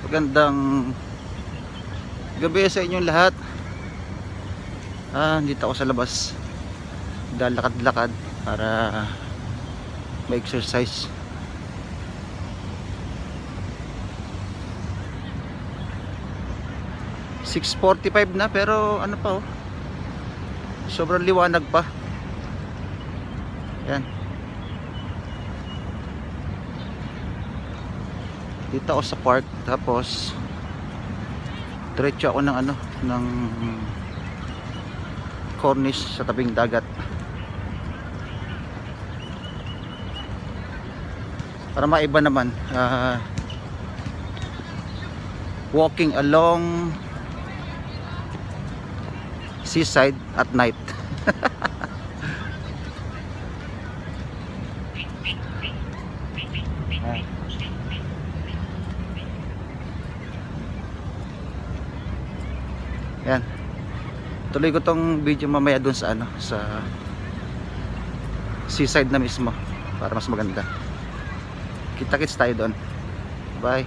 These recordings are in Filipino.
Magandang gabi sa inyong lahat. Dito ako sa labas, lalakad-lakad para ma-exercise. (6:45) na, pero ano pa oh, sobrang liwanag pa. Yan, dito ako sa park, tapos diretso ako ng ng cornice sa tabing dagat para maiba naman, walking along seaside at night. Yan, tuloy ko tong video mamaya dun sa sa seaside na mismo para mas maganda. Kita-kits tayo doon. Bye.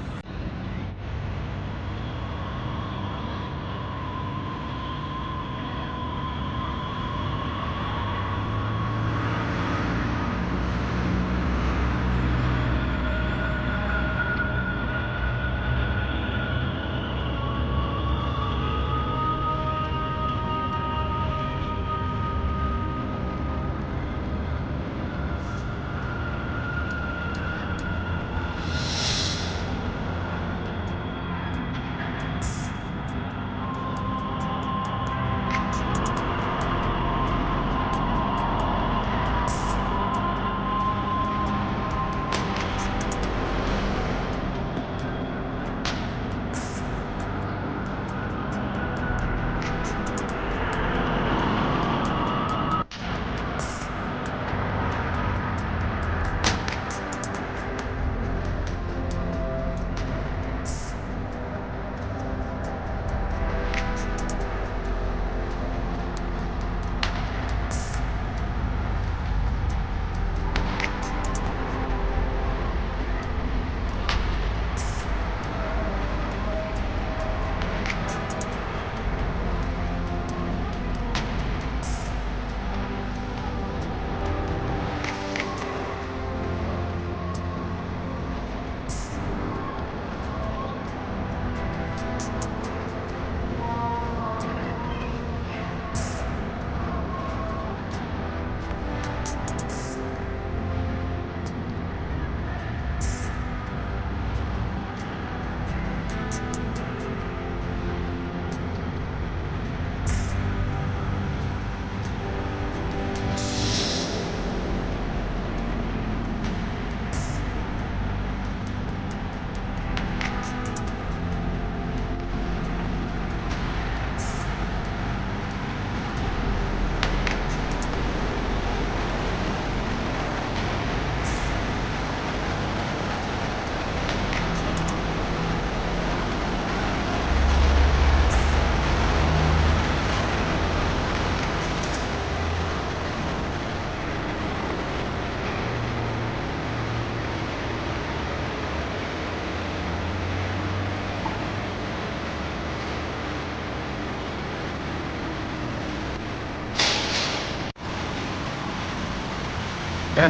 Yan,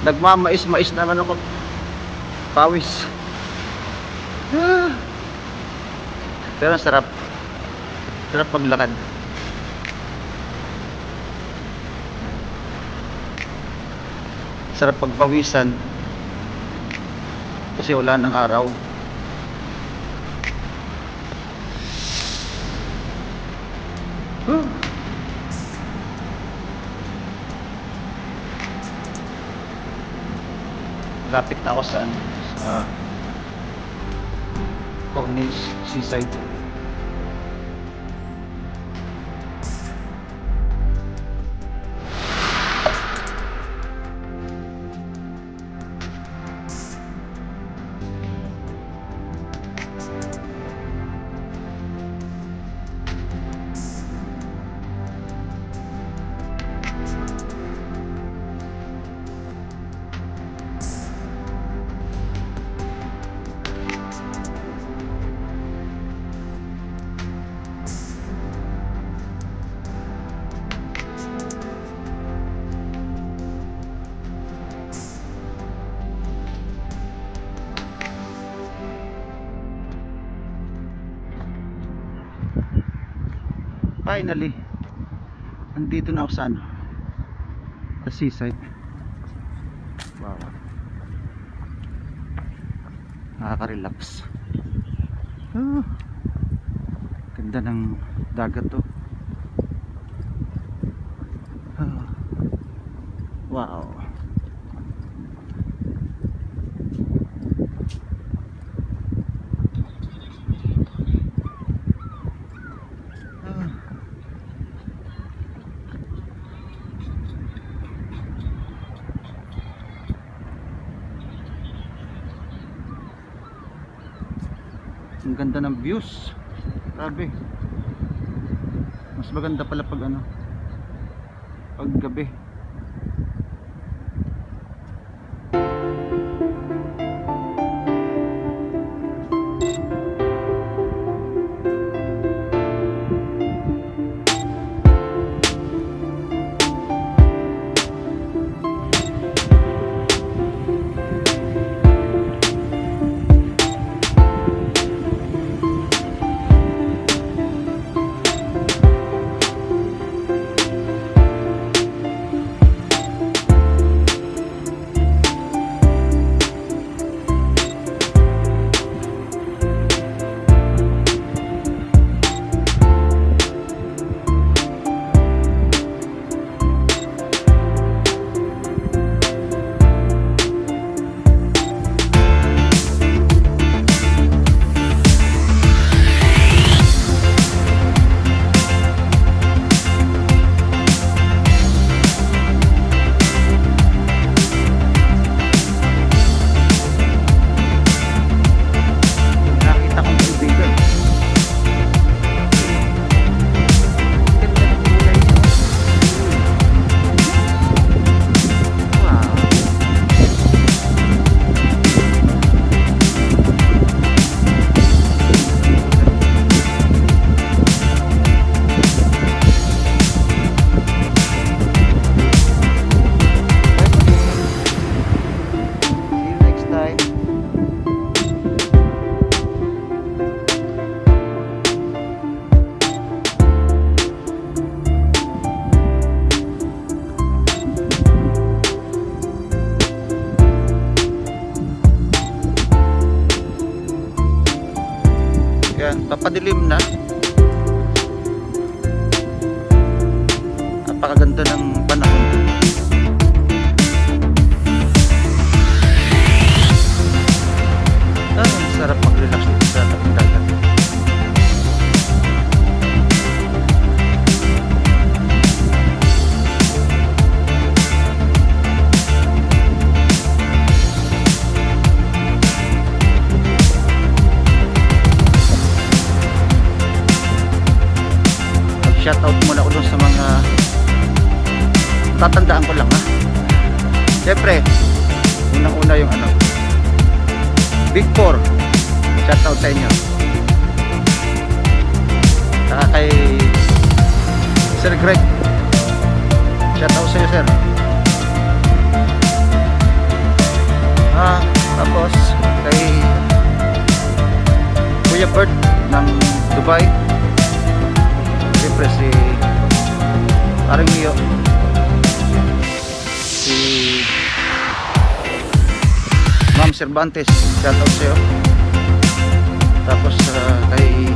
nagmamais-mais naman ako, pawis. Pero sarap maglakad. Sarap pagpawisan kasi wala ng araw. Lapit na ako sa Cornice Seaside. Finally, andito na ako sa ano, sa seaside. Wow, nakaka-relax. Ganda ng dagat to. Wow. Ang ganda ng views. Grabe. Mas maganda pala pag ano, pag gabi. Yan, papadilim na. Napakaganda ng panahon. Ang sarap mag-relax dito sa tabing dagat. Shoutout muna ulo sa mga tatandaan ko lang ha. Siyempre, unang-una yung ano, Big 4. Shoutout sa inyo. Saka kay Sir Greg. Shoutout sa iyo, sir. Tapos kay Kuya Bert ng Dubai. Siyempre si Paring Mio, si Ma'am Cervantes, shoutout sa'yo. Tapos kay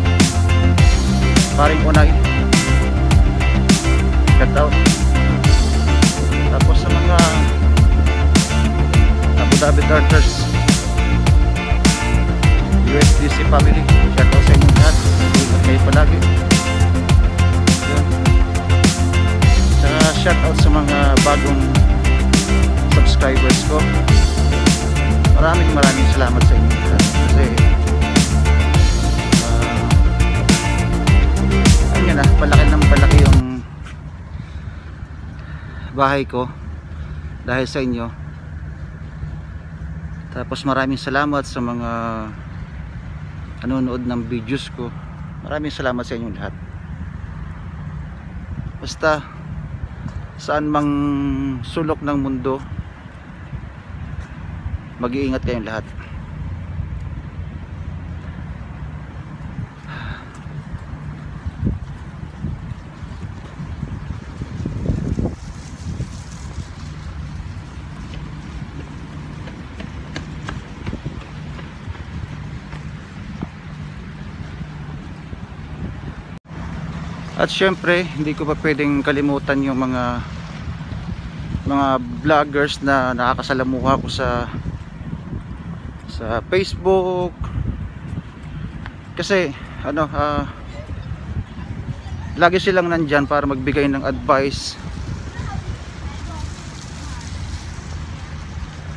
Paring Unay, shoutout. Tapos sa mga Abu Dhabi Tartars, USDC family, shoutout sa inyo lahat. Ingat kayo palagi. Shoutout sa mga bagong subscribers ko. Maraming salamat sa inyo kasi ayun na, palaki yung bahay ko dahil sa inyo. Tapos maraming salamat sa mga nanonood ng videos ko. Maraming salamat sa inyo lahat. Basta saan mang sulok ng mundo, mag-iingat kayong lahat. At syempre, hindi ko pa pwedeng kalimutan yung mga vloggers na nakakasalamuha ko sa Facebook. Kasi ano, lagi silang nandyan para magbigay ng advice,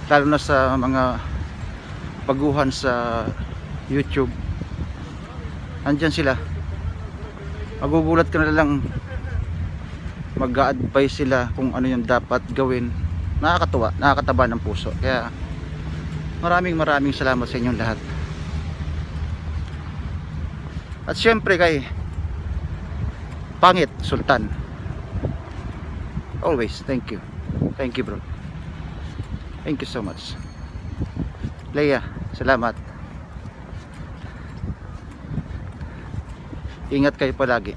lalo na sa mga baguhan sa YouTube. Andyan sila, magugulat ka na lang, mag-a-advise sila kung ano yung dapat gawin. Nakakatuwa, nakakataba ng puso. Kaya maraming salamat sa inyong lahat. At syempre kay Pangit Sultan, always thank you bro, thank you so much. Leia, salamat. Ingat kayo palagi.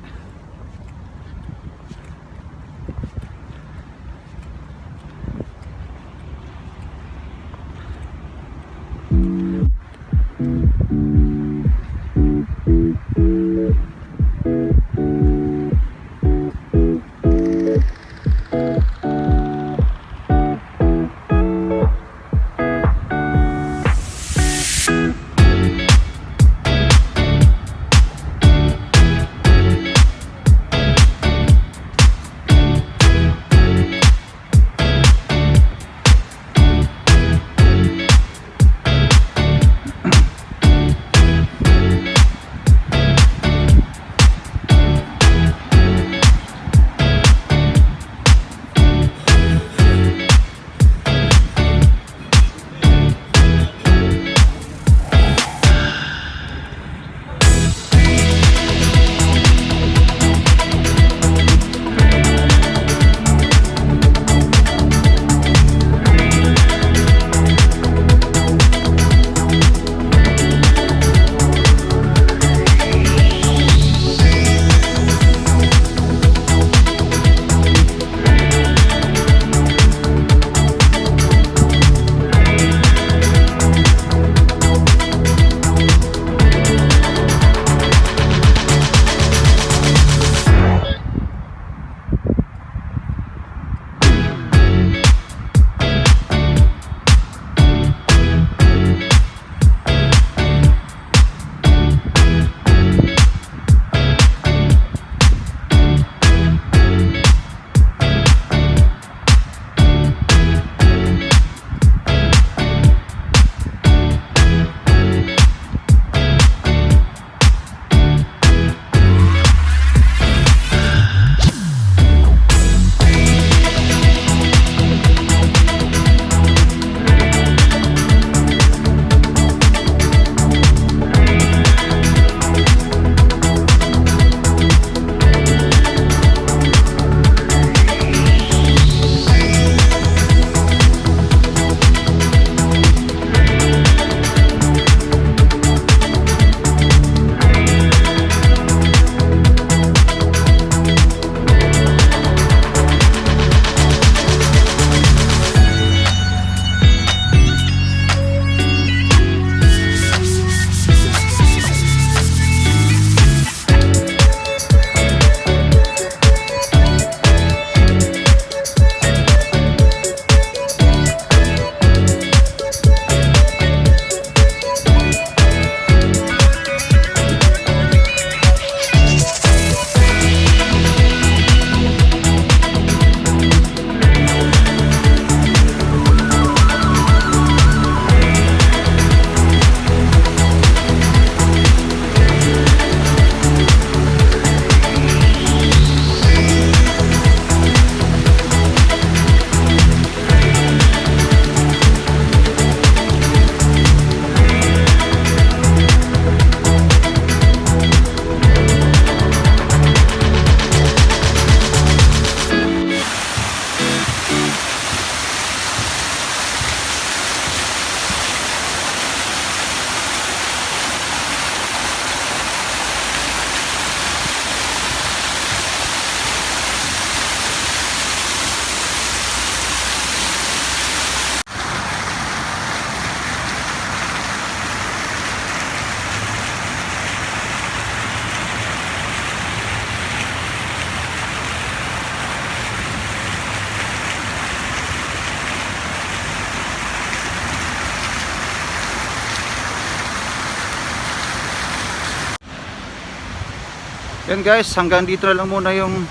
Yan guys, hanggang dito na lang muna yung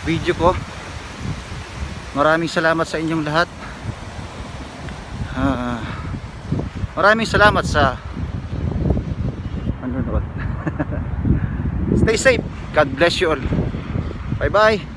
video ko. Maraming salamat sa inyong lahat. Maraming salamat sa manonood. Stay safe. God bless you all. Bye bye.